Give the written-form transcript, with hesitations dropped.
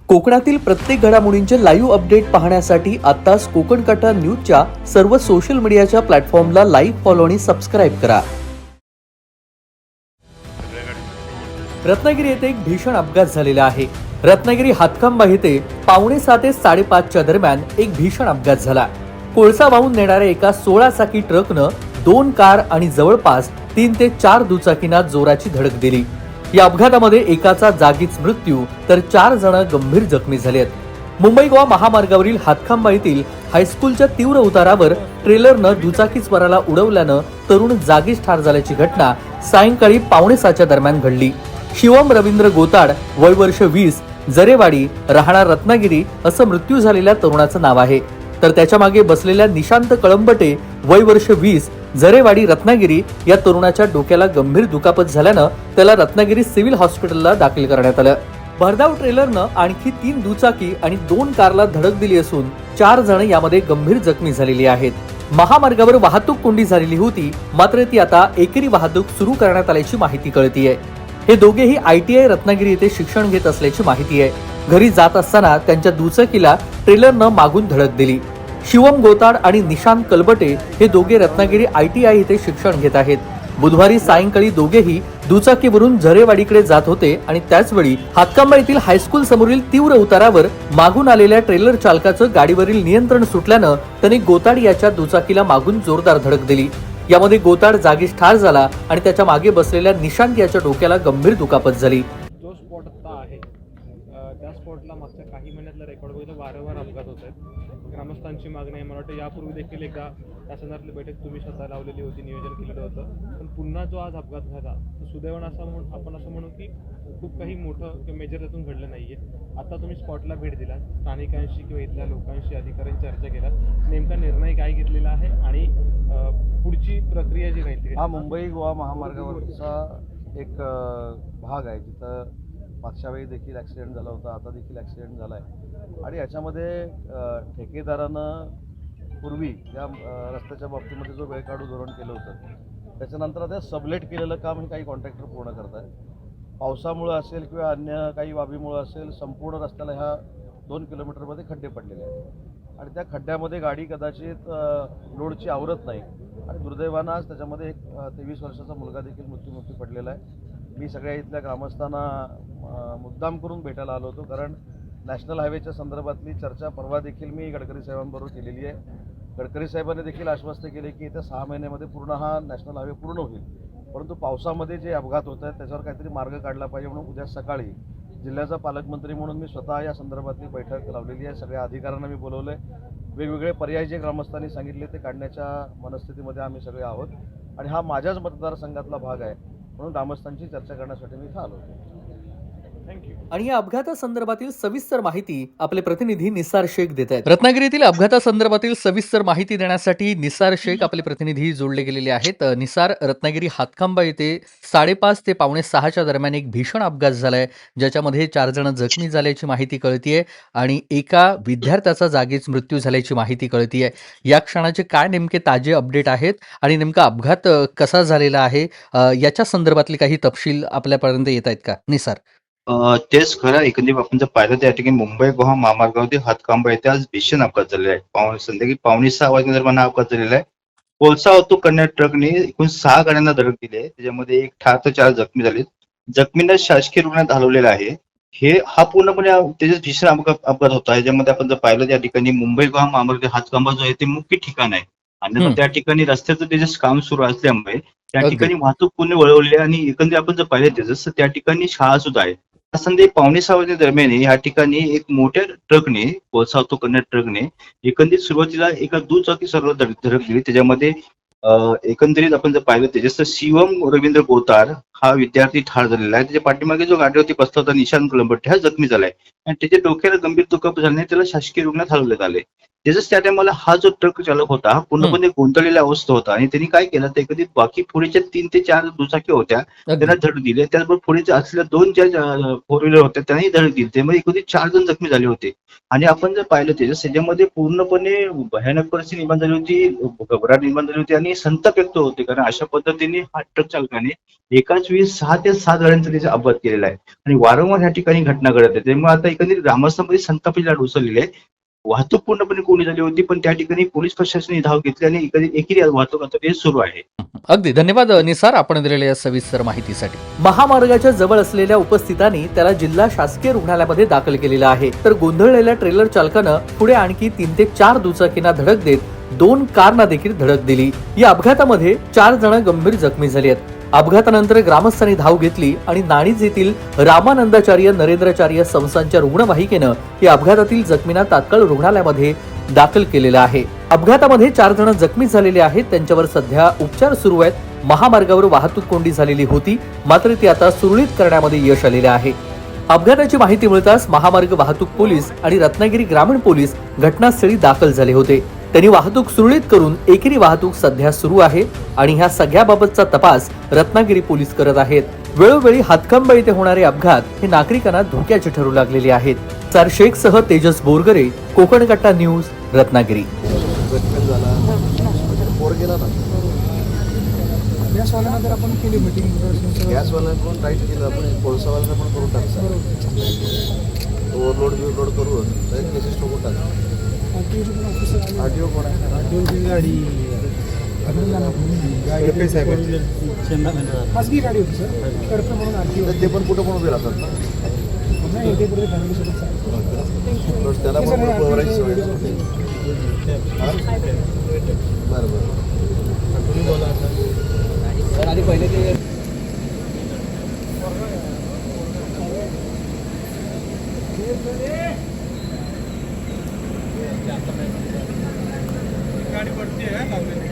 कोकणातील प्रत्येक घडामोडींचे लाईव्ह अपडेट पाहण्यासाठी आताच कोकण कटा न्यूजच्या सर्व सोशल मीडियाच्या प्लॅटफॉर्मला लाईक, फॉलो आणि सबस्क्राईब करा. रत्नागिरी येथे एक भीषण अपघात झालेला आहे. रत्नागिरी हातखंबा येथे 5:45 ते 5:30च्या दरम्यान एक भीषण अपघात झाला. कोळसा वाहून नेणाऱ्या एका 16 चाकी ट्रकनं 2 कार आणि जवळपास 3 ते 4 दुचाकींना जोराची धडक दिली. या अपघातामध्ये एकाचा जागीच मृत्यू तर 4 जण गंभीर जखमी झाले आहेत. मुंबई गोवा महामार्गावरील हातखंबा येथील हायस्कूलच्या तीव्र उतारावर ट्रेलरनं दुचाकीस्वाराला उडवल्यानं तरुण जागीच ठार झाल्याची घटना सायंकाळी 5:45च्या दरम्यान घडली. शिवम रवींद्र गोताड, वय वर्ष 20, जरेवाडी, राहणार रत्नागिरी असं मृत्यू झालेल्या तरुणाचं नाव आहे. तर त्याच्या मागे बसलेल्या निशांत कळंबटे, वय वर्ष 20, जरेवाडी, रत्नागिरी या तरुणाच्या डोक्याला गंभीर दुखापत झाल्यानं त्याला रत्नागिरी सिव्हिल हॉस्पिटलला दाखल करण्यात आलं. भरधाव ट्रेलरनं आणखी 3 दुचाकी आणि 2 कारला धडक दिली असून 4 जण यामध्ये गंभीर जखमी झालेली आहेत. महामार्गावर वाहतूक कोंडी झालेली होती, मात्र ती आता एकेरी वाहतूक सुरू करण्यात आल्याची माहिती कळतीये. हे दोघेही ITI रत्नागिरी येथे शिक्षण घेत असल्याची माहिती आहे. घरी जात असताना त्यांच्या दुचाकीला ट्रेलरनं मागून धडक दिली. शिवम गोताड आणि निशांत कलबटे हे दोघे रत्नागिरी ITI येथे शिक्षण घेत आहेत. बुधवारी सायंकाळी दोघेही दुचाकीवरून झरेवाडीकडे जात होते आणि त्याचवेळी हातखंबा येथील हायस्कूल समोरील तीव्र उतारावर मागून आलेल्या ट्रेलर चालकाचं गाडीवरील नियंत्रण सुटल्यानं त्यांनी गोताड याच्या दुचाकीला मागून जोरदार धडक दिली. यामध्ये गोताड जागीच ठार झाला आणि त्याच्या मागे बसलेल्या निशांत याच्या डोक्याला गंभीर दुखापत झाली. जो स्पॉट आता आहे त्या स्पॉटला मागच्या काही महिन्यातला रेकॉर्ड बघितलं वारंवार अपघात होत आहेत. ग्रामस्थांची मागणी आहे. मला वाटतं यापूर्वी देखील एकदा त्या संदर्भातली बैठक तुम्ही स्वतः लावलेली होती, नियोजन केलेलं होतं. पण पुन्हा जो आज अपघात झाला सुदैवानं आपण असं म्हणू की खूप काही मोठं किंवा मेजर त्यातून घडलं नाहीये. आता तुम्ही स्पॉटला भेट दिला, स्थानिकांशी किंवा इथल्या लोकांशी, अधिकाऱ्यांची चर्चा केला, नेमका निर्णय काय घेतलेला आहे आणि पुढची प्रक्रिया जी राहील. हा मुंबई गोवा महामार्गावरचा एक भाग आहे जिथं मागच्या वेळी देखील ॲक्सिडेंट झाला होता, आता देखील ॲक्सिडेंट झाला आहे. आणि याच्यामध्ये ठेकेदारानं पूर्वी या रस्त्याच्या बाबतीमध्ये जो वेळ काढू धोरण केलं होतं, त्याच्यानंतर आता सबलेट केलेलं काम हे काही कॉन्ट्रॅक्टर पूर्ण करत आहे. पावसामुळं असेल किंवा अन्य काही बाबीमुळं असेल, संपूर्ण रस्त्याला ह्या 2 किलोमीटरमध्ये खड्डे पडलेले आहेत आणि त्या खड्ड्यामध्ये गाडी कदाचित लोडची आवरत नाही आणि दुर्दैवानं आज त्याच्यामध्ये एक 23 वर्षाचा मुलगा देखील मृत्युमुखी पडलेला आहे. मी सगळ्या इथल्या ग्रामस्थांना मुद्दाम करून भेटायला आलो होतो, कारण नॅशनल हायवेच्या संदर्भातली चर्चा परवा देखील मी गडकरी साहेबांबरोबर केलेली आहे. गडकरी साहेबांनी देखील आश्वस्त केले की येत्या 6 महिन्यामध्ये पूर्ण हा नॅशनल हायवे पूर्ण होईल. परंतु पावसामध्ये जे अपघात होत आहेत त्याच्यावर काहीतरी मार्ग काढला पाहिजे म्हणून उद्या सकाळी जिल्ह्याचा पालकमंत्री म्हणून मी स्वतः या संदर्भातली बैठक लावलेली आहे. सगळ्या अधिकाऱ्यांना मी बोलवलं आहे. वेगवेगळे पर्याय जे ग्रामस्थांनी सांगितले ते काढण्याच्या मनस्थितीमध्ये आम्ही सगळे आहोत आणि हा माझ्याच मतदारसंघातला भाग आहे म्हणून ग्रामस्थांची चर्चा करण्यासाठी मी इथं आलो होतो. थँक्यू. आणि या अपघातासंदर्भातील सविस्तर माहिती आपले प्रतिनिधी निसार शेख देत आहेत. रत्नागिरीतील अपघातासंदर्भातील सविस्तर माहिती देण्यासाठी निसार शेख आपले प्रतिनिधी जोडले गेलेले आहेत. निसार, रत्नागिरी हातखंबा येथे 5:30 ते 5:45च्या दरम्यान एक भीषण अपघात झालाय, ज्याच्यामध्ये 4 जण जखमी झाल्याची माहिती कळतीये आणि एका विद्यार्थ्याचा जागीच मृत्यू झाल्याची माहिती कळतीये. या क्षणाचे काय नेमके ताजे अपडेट आहेत आणि नेमका अपघात कसा झालेला आहे याच्या संदर्भातले काही तपशील आपल्यापर्यंत येत आहेत का निसार? तेच खरं. एकंदरीत आपण जर पाहिलं त्या ठिकाणी मुंबई गोवा महामार्गावरती हातखंबा येथे आज भीषण अपघात झालेला आहे. संध्याकाळी 5:45 वाजता दरम्यान हा अपघात झालेला आहे. कोळसा वाहतूक करणाऱ्या ट्रकने एकूण 6 गाड्यांना धडक दिली आहे. त्याच्यामध्ये 1 ठार तर 4 जखमी झाले. जखमींना शासकीय रुग्णालयात हलवलेलं आहे. हा पूर्णपणे त्याच्यात भीषण अपघात होता. ह्याच्यामध्ये आपण जर पाहिलं त्या ठिकाणी मुंबई गोवा महामार्ग हातखंबा जो आहे ते मुख्य ठिकाण आहे आणि त्या ठिकाणी रस्त्याचं त्याचं काम सुरू असल्यामुळे त्या ठिकाणी वाहतूक पूर्ण वळवली आहे आणि एकंदरीत आपण जर पाहिलं जसं त्या ठिकाणी शाळा सुद्धा आहे. संध्याकाळी 5:45 वाजता दरम्यान या ठिकाणी एक मोठ्या ट्रकने, कोळसा वाहतूक करणाऱ्या ट्रकने एकंदरीत सुरुवातीला एका दुचाकी सर्व धडक दिली. त्याच्यामध्ये एकंदरीत आपण जर पाहिलं त्याच्यात शिवम रवींद्र गोतार हा विद्यार्थी ठार झालेला आहे. त्याच्या पाठीमागे जो गाडीवरती बसला होता निशांत कलंबटे हा जखमी झालाय आणि त्याच्या डोक्याला गंभीर दुखापत झाल्याने त्याला शासकीय रुग्णालयात हलवण्यात आले. त्याच्याच त्या टायमाला हा जो ट्रक चालक होता हा पूर्णपणे गोंधळलेला अवस्था होता आणि त्यांनी काय केलं तर कधी बाकी पुढेच्या 3 ते 4 दुचाकी होत्या त्यांना धडक दिली. त्याचबरोबर पुढे असलेल्या 2 ज्या 4 व्हीलर होत्या त्यांनाही धडक दिली. त्यामुळे एकूण 4 जण जखमी झाले होते आणि आपण जर पाहिलं त्याच्यामध्ये पूर्णपणे भयानक परिस्थिती निर्माण झाली होती, घबराट निर्माण झाली होती आणि संताप व्यक्त होते. कारण अशा पद्धतीने हा ट्रक चालकाने एकाच वेळी 6 ते 7 गाड्यांचा त्याचा अपघात केलेला आहे आणि वारंवार ह्या ठिकाणी घटना घडत आहे. त्यामुळे आता एकंदरीत ग्रामस्थांमध्ये संतापाची लाट उसळलेली आहे. वाहतूक पूर्णपणे कोंडी झाली होती, पण त्या ठिकाणी पोलीस प्रशासनाने धाव घेतली आणि एकेरी वाहतूक आता ते सुरू आहे. अगदी धन्यवाद निसार, आपण दिलेल्या या सविस्तर माहितीसाठी. महामार्गाच्या जवळ असलेल्या उपस्थितांनी त्याला जिल्हा शासकीय रुग्णालयामध्ये दाखल केलेलं आहे. तर गोंधळलेल्या ट्रेलर चालकानं पुढे आणखी 3 ते 4 दुचाकींना धडक देत 2 कारना देखील धडक दिली. या अपघातामध्ये 4 जण गंभीर जखमी झाली आहेत. अपघातानंतर ग्रामस्थांनी धाव घेतली आणि नाणीज येथील रामानंदाचार्य नरेंद्राचार्य संस्थांच्या रुग्णवाहिकेनं या अपघातातील जखमींना तात्काळ रुग्णालयामध्ये दाखल केलेलं आहे. अपघातामध्ये 4 जण जखमी झालेले आहेत. त्यांच्यावर सध्या उपचार सुरू आहेत. महामार्गावर वाहतूक कोंडी झालेली होती, मात्र ती आता सुरळीत करण्यामध्ये यश आलेले आहे. अपघाताची माहिती मिळताच महामार्ग वाहतूक पोलीस आणि रत्नागिरी ग्रामीण पोलीस घटनास्थळी दाखल झाले होते. त्यांनी वाहतूक सुरळीत करून एकेरी वाहतूक सध्या सुरू आहे आणि ह्या सगळ्याबाबतचा तपास रत्नागिरी पोलीस करत आहेत. वेळोवेळी हातखंबा येथे होणारे अपघात हे नागरिकांना धोक्याचे ठरू लागलेले आहेत. चार शेखसह तेजस बोरगरे, कोकण कट्टा न्यूज, रत्नागिरी. गॅसवाल्यांना तर आपण केली मीटिंग, गॅसवाल्यांना पण टाईट केलं आपण, कोळसावाल्यांना पण करून टाकलं. ओव्हरलोड बिवरलोड करून केसेस ठोकून टाकलं. आरटीओ कोण आहे? आरटीओची गाडी खासगी गाडी होती सर, कडपे म्हणून आरटीओ. ते पण कुठं पण उभे राहतात ना. नाही ते पुढे फॅमिलीसोबत त्याला पण बरोबरायची सवय. बरं बरं. आधी पहिले ते गाडी पडते लावलेली.